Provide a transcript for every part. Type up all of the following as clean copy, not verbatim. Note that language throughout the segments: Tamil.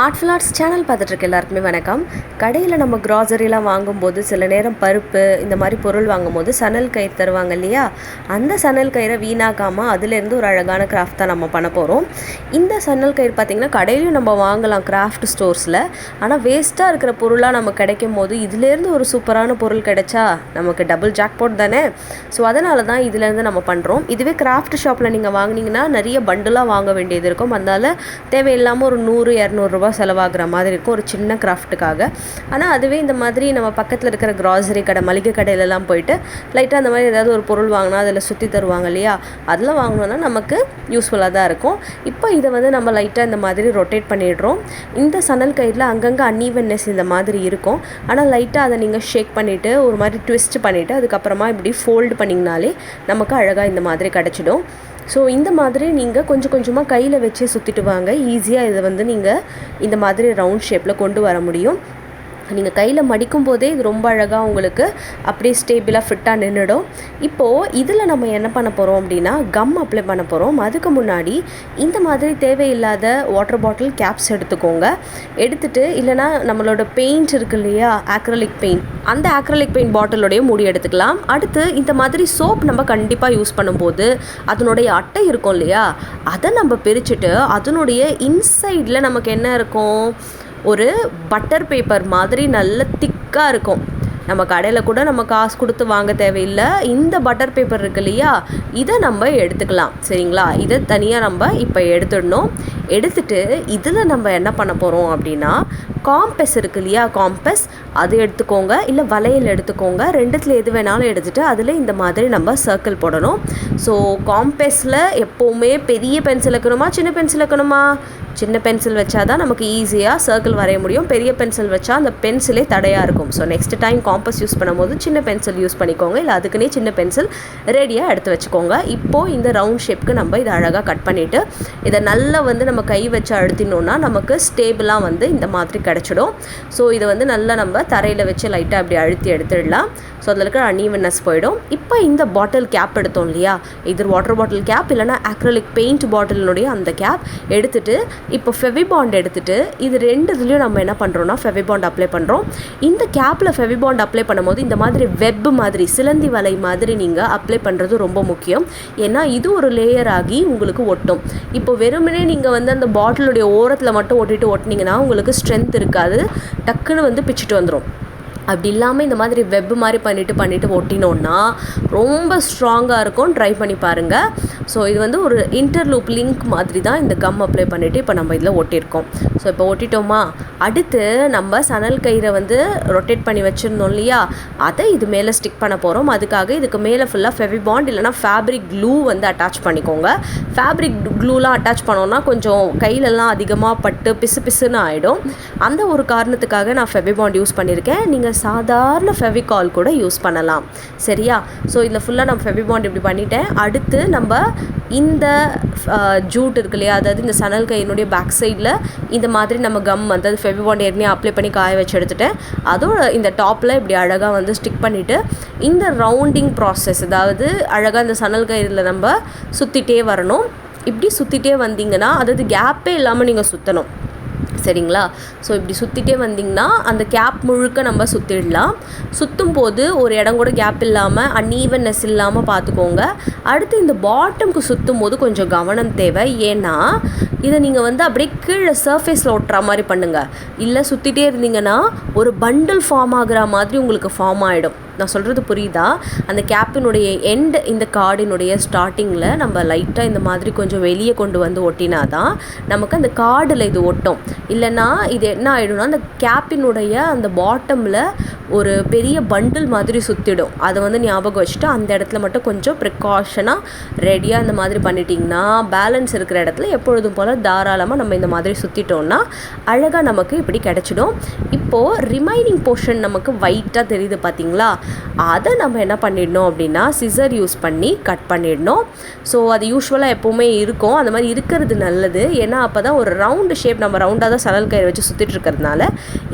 ஆர்ட்ஃபுல் ஆர்ட்ஸ் சேனல் பார்த்துட்ருக்க எல்லாருக்குமே வணக்கம். கடையில் நம்ம க்ராசரிலாம் வாங்கும்போது சில நேரம் பருப்பு இந்த மாதிரி பொருள் வாங்கும்போது சணல் கயிறு தருவாங்க இல்லையா? அந்த சணல் கயிறை வீணாக்காமல் அதுலேருந்து ஒரு அழகான கிராஃப்ட் தான் நம்ம பண்ண போகிறோம். இந்த சணல் கயிறு பார்த்திங்கன்னா கடையிலையும் நம்ம வாங்கலாம் கிராஃப்ட் ஸ்டோர்ஸில். ஆனால் வேஸ்ட்டாக இருக்கிற பொருளாக நம்ம கிடைக்கும் போது இதுலேருந்து ஒரு சூப்பரான பொருள் கிடைச்சா நமக்கு டபுள் ஜாக்பாட் தானே. ஸோ அதனால தான் இதுலேருந்து நம்ம பண்ணுறோம். இதுவே கிராஃப்ட் ஷாப்பில் நீங்கள் வாங்கினீங்கன்னா நிறைய பண்டலாக வாங்க வேண்டியது இருக்கும். அதனால் தேவையில்லாமல் ஒரு 100-200 ரூபா செலவாகிற மாதிரி இருக்கும் ஒரு சின்ன கிராஃப்ட்டுக்காக. ஆனால் அதுவே இந்த மாதிரி நம்ம பக்கத்தில் இருக்கிற க்ராசரி கடை, மளிகை கடையிலலாம் போயிட்டு லைட்டாக அந்த மாதிரி ஏதாவது ஒரு பொருள் வாங்கினா அதில் சுற்றி தருவாங்க இல்லையா? அதில் வாங்கினோன்னா நமக்கு யூஸ்ஃபுல்லாக தான் இருக்கும். இப்போ இதை வந்து நம்ம லைட்டாக இந்த மாதிரி ரொட்டேட் பண்ணிடுறோம். இந்த சணல் கயிறில் அங்கங்கே அன்ஈவன்னஸ் இந்த மாதிரி இருக்கும். ஆனால் லைட்டாக அதை நீங்கள் ஷேக் பண்ணிவிட்டு ஒரு மாதிரி ட்விஸ்ட் பண்ணிவிட்டு அதுக்கப்புறமா இப்படி ஃபோல்டு பண்ணிங்கனாலே நமக்கு அழகாக இந்த மாதிரி கிடச்சிடும். ஸோ இந்த மாதிரி நீங்கள் கொஞ்சம் கொஞ்சமாக கையில் வச்சு சுற்றிட்டு வாங்க. ஈஸியாக இதை வந்து நீங்கள் இந்த மாதிரி ரவுண்ட் ஷேப்பில் கொண்டு வர முடியும். நீங்கள் கையில் மடிக்கும் போதே இது ரொம்ப அழகாக உங்களுக்கு அப்படியே ஸ்டேபிளாக ஃபிட்டாக நின்றுடும். இப்போது இதில் நம்ம என்ன பண்ண போகிறோம் அப்படின்னா கம் அப்ளை பண்ண போகிறோம். அதுக்கு முன்னாடி இந்த மாதிரி தேவையில்லாத வாட்டர் பாட்டில் கேப்ஸ் எடுத்துக்கோங்க. எடுத்துகிட்டு இல்லைனா நம்மளோட பெயிண்ட் இருக்குது இல்லையா, ஆக்ரலிக் பெயிண்ட், அந்த ஆக்ரலிக் பெயிண்ட் பாட்டிலோடைய மூடி எடுத்துக்கலாம். அடுத்து இந்த மாதிரி சோப் நம்ம கண்டிப்பாக யூஸ் பண்ணும்போது அதனுடைய அட்டை இருக்கும் இல்லையா, அதை நம்ம பிரிச்சுட்டு அதனுடைய இன்சைடில் நமக்கு என்ன இருக்கும், ஒரு பட்டர் பேப்பர் மாதிரி நல்ல திக்காக இருக்கும். நம்ம கடையில் கூட நம்ம காசு கொடுத்து வாங்க தேவையில்லை. இந்த பட்டர் பேப்பர் இருக்கு இல்லையா, இதை நம்ம எடுத்துக்கலாம். சரிங்களா? இதை தனியாக நம்ம இப்போ எடுத்துடணும். எடுத்துட்டு இதில் நம்ம என்ன பண்ண போகிறோம் அப்படின்னா காம்பஸ் இருக்கு இல்லையா, காம்பஸ் அது எடுத்துக்கோங்க, இல்லை வளையல் எடுத்துக்கோங்க. ரெண்டுத்தில் எது வேணாலும் எடுத்துகிட்டு அதில் இந்த மாதிரி நம்ம சர்க்கிள் போடணும். ஸோ காம்பஸில் எப்போவுமே பெரிய பென்சில் வைக்கணுமா சின்ன பென்சில் வைக்கணுமா? சின்ன பென்சில் வச்சா தான் நமக்கு ஈஸியாக சர்க்கிள் வரைய முடியும். பெரிய பென்சில் வச்சா அந்த பென்சிலே தடையாக இருக்கும். So next time compass use பண்ணும்போது சின்ன பென்சில் யூஸ் பண்ணிக்கோங்க, இல்லை அதுக்குன்னே சின்ன பென்சில் ரெடியாக எடுத்து வச்சுக்கோங்க. இப்போது இந்த ரவுண்ட் ஷேப்புக்கு நம்ம இதை அழகாக கட் பண்ணிவிட்டு இதை நல்லா வந்து நம்ம கை வச்சு அழுத்தினோன்னா நமக்கு ஸ்டேபிளாக வந்து இந்த மாதிரி கிடச்சிடும். ஸோ இதை வந்து நல்லா நம்ம தரையில் வச்சு லைட்டாக அப்படி அழுத்தி எடுத்துடலாம். ஸோ அதில் இருக்கிற அன்ஈவன்னஸ் போயிடும். இப்போ இந்த பாட்டில் கேப் எடுத்தோம் இல்லையா, இது வாட்டர் பாட்டில் கேப் இல்லைனா ஆக்ரலிக் பெயிண்ட் பாட்டிலினுடைய அந்த கேப் எடுத்துகிட்டு இப்போ ஃபெவிபாண்ட் எடுத்துகிட்டு இது ரெண்டுத்துலேயும் நம்ம என்ன பண்ணுறோன்னா ஃபெவிபாண்ட் அப்ளை பண்ணுறோம். இந்த கேப்பில் ஃபெவிபாண்ட் அப்ளை பண்ணும்போது இந்த மாதிரி வெப் மாதிரி சிலந்தி வலை மாதிரி நீங்கள் அப்ளை பண்ணுறது ரொம்ப முக்கியம். ஏன்னா இது ஒரு லேயர் ஆகி உங்களுக்கு ஒட்டும். இப்போ வெறுமனே நீங்கள் வந்து அந்த பாட்டிலுடைய ஓரத்தில் மட்டும் ஒட்டினீங்கன்னா உங்களுக்கு ஸ்ட்ரென்த் இருக்காது, டக்குன்னு வந்து பிச்சுட்டு வந்துடும். அப்படி இல்லாமல் இந்த மாதிரி வெப் மாதிரி பண்ணிவிட்டு ஒட்டினோன்னா ரொம்ப ஸ்ட்ராங்காக இருக்கும். ட்ரை பண்ணி பாருங்கள். ஸோ இது வந்து ஒரு இன்டர்லூப் லிங்க் மாதிரி தான் இந்த கம் அப்ளை பண்ணிவிட்டு இப்போ நம்ம இதில் ஒட்டியிருக்கோம். ஸோ இப்போ ஒட்டிட்டோமா, அடுத்து நம்ம சணல் கயிறை வந்து ரொட்டேட் பண்ணி வச்சுருந்தோம் இல்லையா, அதை இது மேலே ஸ்டிக் பண்ண போகிறோம். அதுக்காக இதுக்கு மேலே ஃபுல்லாக ஃபெவிபாண்ட் இல்லைனா ஃபேப்ரிக் க்ளூ வந்து அட்டாச் பண்ணிக்கோங்க. ஃபேப்ரிக் க்ளூலாம் அட்டாச் பண்ணோன்னா கொஞ்சம் கையிலலாம் அதிகமாக பட்டு பிசு பிசுன்னு ஆகிடும். அந்த ஒரு காரணத்துக்காக நான் ஃபெவிபாண்ட் யூஸ் பண்ணியிருக்கேன். நீங்கள் சாதாரண ஃபெவிகால் கூட யூஸ் பண்ணலாம். சரியா? ஸோ இதில் ஃபுல்லாக நம்ம ஃபெவிபாண்ட் இப்படி பண்ணிட்டேன். அடுத்து நம்ம இந்த ஜூட் இருக்கு இல்லையா, அதாவது இந்த சணல் கையினுடைய பேக் சைடில் இந்த மாதிரி நம்ம கம் அதாவது ஃபெவிபாண்ட் ஏற்கனவே அப்ளை பண்ணி காய வச்சு எடுத்துட்டேன். அதோட இந்த டாப்பில் இப்படி அழகாக வந்து ஸ்டிக் பண்ணிவிட்டு இந்த ரவுண்டிங் ப்ராசஸ், அதாவது அழகாக இந்த சணல் கயிறில் நம்ம சுற்றிட்டே வரணும். இப்படி சுற்றிட்டே வந்தீங்கன்னா, அதாவது கேப்பே இல்லாமல் நீங்கள் சுற்றணும். சரிங்களா? ஸோ இப்படி சுற்றிட்டே வந்திங்கன்னா அந்த கேப் முழுக்க நம்ம சுற்றிடலாம். சுற்றும் போது ஒரு இடம் கூட கேப் இல்லாமல் அன்ஈவன்னஸ் இல்லாமல் பார்த்துக்கோங்க. அடுத்து இந்த பாட்டமுக்கு சுற்றும் போது கொஞ்சம் கவனம் தேவை. ஏன்னா இதை நீங்கள் வந்து அப்படியே கீழே சர்ஃபேஸில் ஒட்டுற மாதிரி பண்ணுங்கள். இல்லை சுற்றிட்டே இருந்தீங்கன்னா ஒரு பண்டில் ஃபார்ம் ஆகிற மாதிரி உங்களுக்கு ஃபார்ம் ஆகிடும். நான் சொல்கிறது புரியுதா? அந்த கேப்பினுடைய எண்ட் இந்த கார்டினுடைய ஸ்டார்டிங்கில் நம்ம லைட்டாக இந்த மாதிரி கொஞ்சம் வெளியே கொண்டு வந்து ஒட்டினா தான் நமக்கு அந்த கார்டில் இது ஒட்டும். இல்லைன்னா இது என்ன ஆகிடும்னா அந்த கேப்பினுடைய அந்த பாட்டமில் ஒரு பெரிய பண்டில் மாதிரி சுற்றிடும். அதை வந்து ஞாபகம் வச்சுட்டு அந்த இடத்துல மட்டும் கொஞ்சம் ப்ரிகாஷனாக ரெடியாக இந்த மாதிரி பண்ணிட்டிங்கன்னா பேலன்ஸ் இருக்கிற இடத்துல எப்பொழுதும் போல் தாராளமாக நம்ம இந்த மாதிரி சுற்றிட்டோன்னா அழகாக நமக்கு இப்படி கிடச்சிடும். இப்போது ரிமைனிங் போர்ஷன் நமக்கு ஒயிட்டாக தெரியுது பார்த்தீங்களா, அதை நம்ம என்ன பண்ணிடணும் அப்படின்னா சிசர் யூஸ் பண்ணி கட் பண்ணிடணும். ஸோ அது யூஸ்வலாக எப்போவுமே இருக்கும், அந்த மாதிரி இருக்கிறது நல்லது. ஏன்னா அப்போ தான் ஒரு ரவுண்டு ஷேப், நம்ம ரவுண்டாக தான் சணல் கயிறு வச்சு சுற்றிட்டு இருக்கிறதுனால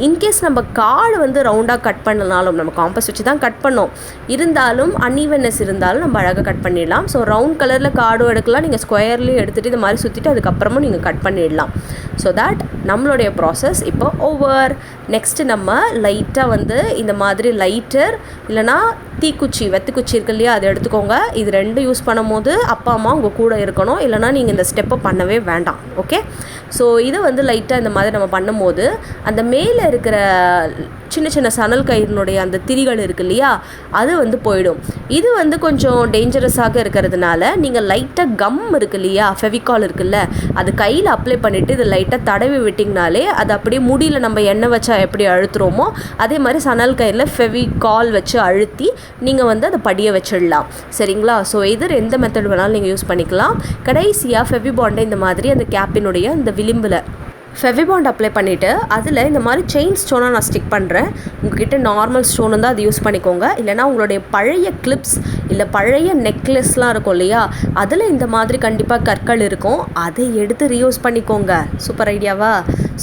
இன்கேஸ் நம்ம கார்டு வந்து ரவுண்டாக கட் கட் பண்ணனாலும் நம்ம காம்பஸ் வச்சு தான் கட் பண்ணோம், இருந்தாலும் அன்ஈவன்னஸ் இருந்தாலும் நம்ம அழகாக கட் பண்ணிடலாம். ஸோ ரவுண்ட் கலரில் கார்டும் எடுக்கலாம், நீங்கள் ஸ்கொயர்லேயும் எடுத்துகிட்டு இந்த மாதிரி சுற்றிட்டு அதுக்கப்புறமும் நீங்கள் கட் பண்ணிடலாம். ஸோ தட் நம்மளுடைய ப்ராசஸ் இப்போ ஓவர். நெக்ஸ்ட்டு நம்ம லைட்டாக வந்து இந்த மாதிரி லைட்டர் இல்லைனா தீக்குச்சி, வெத்துக்குச்சி இருக்கு இல்லையா, அதை எடுத்துக்கோங்க. இது ரெண்டும் யூஸ் பண்ணும்போது அப்பா அம்மா உங்கள் கூட இருக்கணும், இல்லைனா நீங்கள் இந்த ஸ்டெப்பை பண்ணவே வேண்டாம். ஓகே, ஸோ இதை வந்து லைட்டாக இந்த மாதிரி நம்ம பண்ணும்போது அந்த மேலே இருக்கிற சின்ன சின்ன சணல் கயிறினுடைய அந்த திரிகள் இருக்குது இல்லையா, அது வந்து போயிடும். இது வந்து கொஞ்சம் டேஞ்சரஸாக இருக்கிறதுனால நீங்கள் லைட்டாக கம் இருக்கு இல்லையா, ஃபெவிகால் இருக்குல்ல, அது கையில் அப்ளை பண்ணிவிட்டு இது லைட்டாக தடவி விட்டிங்கனாலே அது அப்படியே முடியில் நம்ம எண்ணெய் வச்சா எப்படி அழுத்துறோமோ அதே மாதிரி சணல் கயிறில் ஃபெவிகால் வச்சு அழுத்தி நீங்கள் வந்து அதை படிய வச்சிடலாம். சரிங்களா? ஸோ இது எந்த மெத்தட் வேணாலும் நீங்கள் யூஸ் பண்ணிக்கலாம். கடைசியாக ஃபெவிபாண்டை இந்த மாதிரி அந்த கேப்பினுடைய இந்த விளிம்பில் ஃபெவிபாண்ட் அப்ளை பண்ணிவிட்டு அதில் இந்த மாதிரி செயின் ஸ்டோனாக நான் ஸ்டிக் பண்ணுறேன். உங்கள்கிட்ட நார்மல் ஸ்டோன் இருந்தால் அது யூஸ் பண்ணிக்கோங்க, இல்லைனா உங்களுடைய பழைய கிளிப்ஸ் இல்லை பழைய நெக்லஸ்லாம் இருக்கும் இல்லையா, அதில் இந்த மாதிரி கண்டிப்பாக கற்கள் இருக்கும், அதை எடுத்து ரீயூஸ் பண்ணிக்கோங்க. சூப்பர் ஐடியாவா?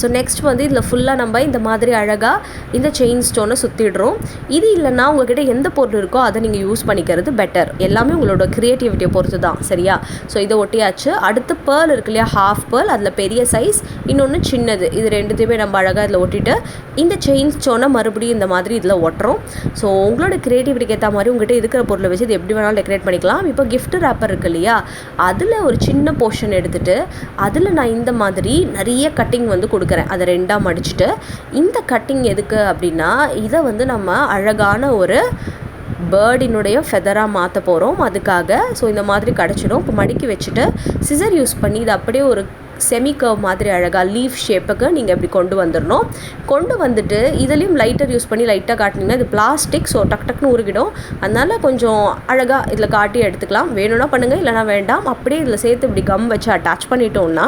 ஸோ நெக்ஸ்ட் வந்து இதில் ஃபுல்லாக நம்ம இந்த மாதிரி அழகாக இந்த செயின் ஸ்டோனை சுற்றிடுறோம். இது இல்லைன்னா உங்கள்கிட்ட எந்த பொருள் இருக்கோ அதை நீங்கள் யூஸ் பண்ணிக்கிறது பெட்டர். எல்லாமே உங்களோட க்ரியேட்டிவிட்டியை பொறுத்து தான். சரியா? ஸோ இதை ஒட்டியாச்சு. அடுத்து பேர்ல் இருக்கு இல்லையா, ஹாஃப் பேர்ல், அதில் பெரிய சைஸ், இன்னொன்று சின்னது, இது ரெண்டுத்தையுமே நம்ம அழகாக இதில் ஒட்டிட்டு இந்த செயின் ஸ்டோனை மறுபடியும் இந்த மாதிரி இதில் ஒட்டுறோம். ஸோ உங்களோட க்ரியேட்டிவிட்டிக்கு ஏற்ற மாதிரி உங்கள்கிட்ட இருக்கிற பொருளை வச்சு இது எப்படி வேணாலும் டெக்கரேட் பண்ணிக்கலாம். இப்போ கிஃப்ட் ரேப்பர் இருக்கு இல்லையா, அதில் ஒரு சின்ன போர்ஷன் எடுத்துகிட்டு அதில் நான் இந்த மாதிரி நிறைய கட்டிங் வந்து கொடுக்குறேன். அதை ரெண்டாக மடிச்சுட்டு இந்த கட்டிங் எதுக்கு அப்படின்னா இதை வந்து நம்ம அழகான ஒரு பேர்டினுடைய ஃபெதராக மாற்ற போகிறோம் அதுக்காக. ஸோ இந்த மாதிரி கிடச்சிடும். இப்போ மடிக்கி வச்சுட்டு சிசர் யூஸ் பண்ணி இதை அப்படியே ஒரு செமி கர்வ் மாதிரி அழகாக லீஃப் ஷேப்புக்கு நீங்கள் இப்படி கொண்டு வந்துடணும். கொண்டு வந்துட்டு இதுலேயும் லைட்டர் யூஸ் பண்ணி லைட்டாக காட்டினீங்கன்னா இது பிளாஸ்டிக், ஸோ டக் டக்குன்னு உருகிடும். அதனால் கொஞ்சம் அழகாக இதில் காட்டி எடுத்துக்கலாம். வேணும்னா பண்ணுங்கள், இல்லைனா வேண்டாம். அப்படியே இதில் சேர்த்து இப்படி கம் வச்சு அட்டாச் பண்ணிட்டோம்னா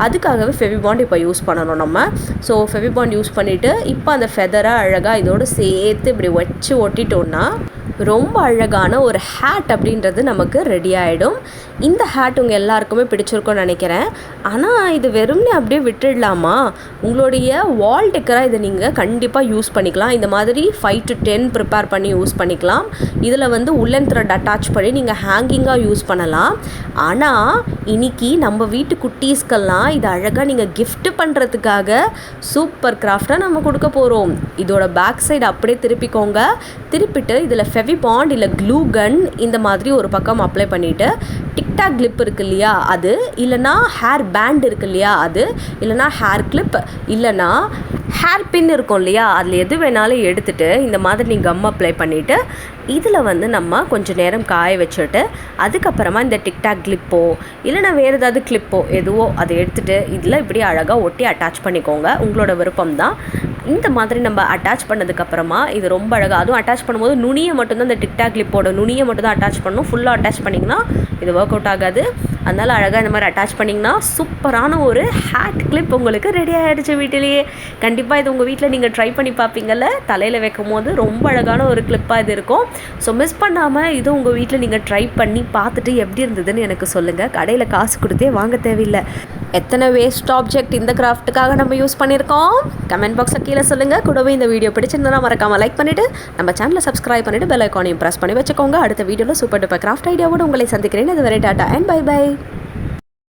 அதுக்காகவே ஃபெவிபாண்ட் இப்போ யூஸ் பண்ணணும் நம்ம. ஸோ ஃபெவிபாண்ட் யூஸ் பண்ணிவிட்டு இப்போ அந்த ஃபெதரை அழகாக இதோடு சேர்த்து இப்படி வச்சு ஒட்டிட்டோன்னா ரொம்ப அழகான ஒரு ஹேட் அப்படின்றது நமக்கு ரெடி ஆகிடும். இந்த ஹேட் உங்கள் எல்லாருக்குமே பிடிச்சிருக்கும்னு நினைக்கிறேன். ஆனால் இது வெறும்னே அப்படியே விட்டுடலாமா? உங்களுடைய வால் டெக்கராக இதை நீங்கள் கண்டிப்பாக யூஸ் பண்ணிக்கலாம். இந்த மாதிரி 5 to 10 ப்ரிப்பேர் பண்ணி யூஸ் பண்ணிக்கலாம். இதில் வந்து உள்ளன் த்ரெட் அட்டாச் பண்ணி நீங்கள் ஹேங்கிங்காக யூஸ் பண்ணலாம். ஆனால் இன்றைக்கி நம்ம வீட்டு குட்டீஸ்க்கெல்லாம் இது அழகாக நீங்கள் கிஃப்ட் பண்ணுறதுக்காக சூப்பர் கிராஃப்டாக நம்ம கொடுக்க போகிறோம். இதோட பேக் சைடு அப்படியே திருப்பிக்கோங்க. திருப்பிட்டு இதில் ஃபெவிபாண்ட் இல்லை க்ளூ கன் இந்த மாதிரி ஒரு பக்கம் அப்ளை பண்ணிவிட்டு டிக்டாக் கிளிப் இருக்கு இல்லையா அது, இல்லைனா ஹேர் பேண்ட் இருக்கு இல்லையா அது, இல்லைனா ஹேர் கிளிப், இல்லைனா ஹேர் பின் இருக்கும் இல்லையா, அதில் எது வேணாலும் எடுத்துகிட்டு இந்த மாதிரி நீங்கள் கம் அப்ளை பண்ணிவிட்டு இதில் வந்து நம்ம கொஞ்சம் நேரம் காய வச்சுட்டு அதுக்கப்புறமா இந்த டிக்டாக் கிளிப்போ இல்லைனா வேறு ஏதாவது கிளிப்போ எதுவோ அதை எடுத்துகிட்டு இதில் இப்படி அழகாக ஒட்டி அட்டாச் பண்ணிக்கோங்க. உங்களோட விருப்பம் தான். இந்த மாதிரி நம்ம அட்டாச் பண்ணதுக்கப்புறமா இது ரொம்ப அழகாக, அதுவும் அட்டாச் பண்ணும்போது நுனியை மட்டும்தான், இந்த டிக்டாக் கிளிப்போட நுனியை மட்டும் தான் அட்டாச் பண்ணணும். ஃபுல்லாக அட்டாச் பண்ணிங்கன்னா இது ஒர்க் அவுட் ஆகாது. அதனால் அழகாக இந்த மாதிரி அட்டாச் பண்ணிங்கன்னா சூப்பரான ஒரு ஹேட் கிளிப் உங்களுக்கு ரெடி ஆகிடுச்சு வீட்டிலேயே. கண்டிப்பாக இது உங்கள் வீட்டில் நீங்கள் ட்ரை பண்ணி பார்ப்பீங்கள்ல, தலையில் வைக்கும் போது ரொம்ப அழகான ஒரு கிளிப்பாக இது இருக்கும். ஸோ மிஸ் பண்ணாமல் இது உங்கள் வீட்டில் நீங்கள் ட்ரை பண்ணி பார்த்துட்டு எப்படி இருந்ததுன்னு எனக்கு சொல்லுங்கள். கடையில் காசு கொடுத்தே வாங்க தேவையில்லை. எத்தனை வேஸ்ட் ஆப்ஜெக்ட் இந்த கிராஃப்ட்டுக்காக நம்ம யூஸ் பண்ணியிருக்கோம் கமெண்ட் பாக்ஸில் கீழே சொல்லுங்கள். கூடவே இந்த வீடியோ பிடிச்சிருந்தா மறக்காமல் லைக் பண்ணிவிட்டு நம்ம சேனலை சப்ஸ்கிரைப் பண்ணிவிட்டு பெல் ஐக்கானையும் ப்ரெஸ் பண்ணி வச்சுக்கோங்க. அடுத்த வீடியோவில் சூப்பர் டூப்பர் கிராஃப்ட் ஐடியாவோடு உங்களை சந்திக்கிறேன். அது வரை டாட்டா அண்ட் பை பை.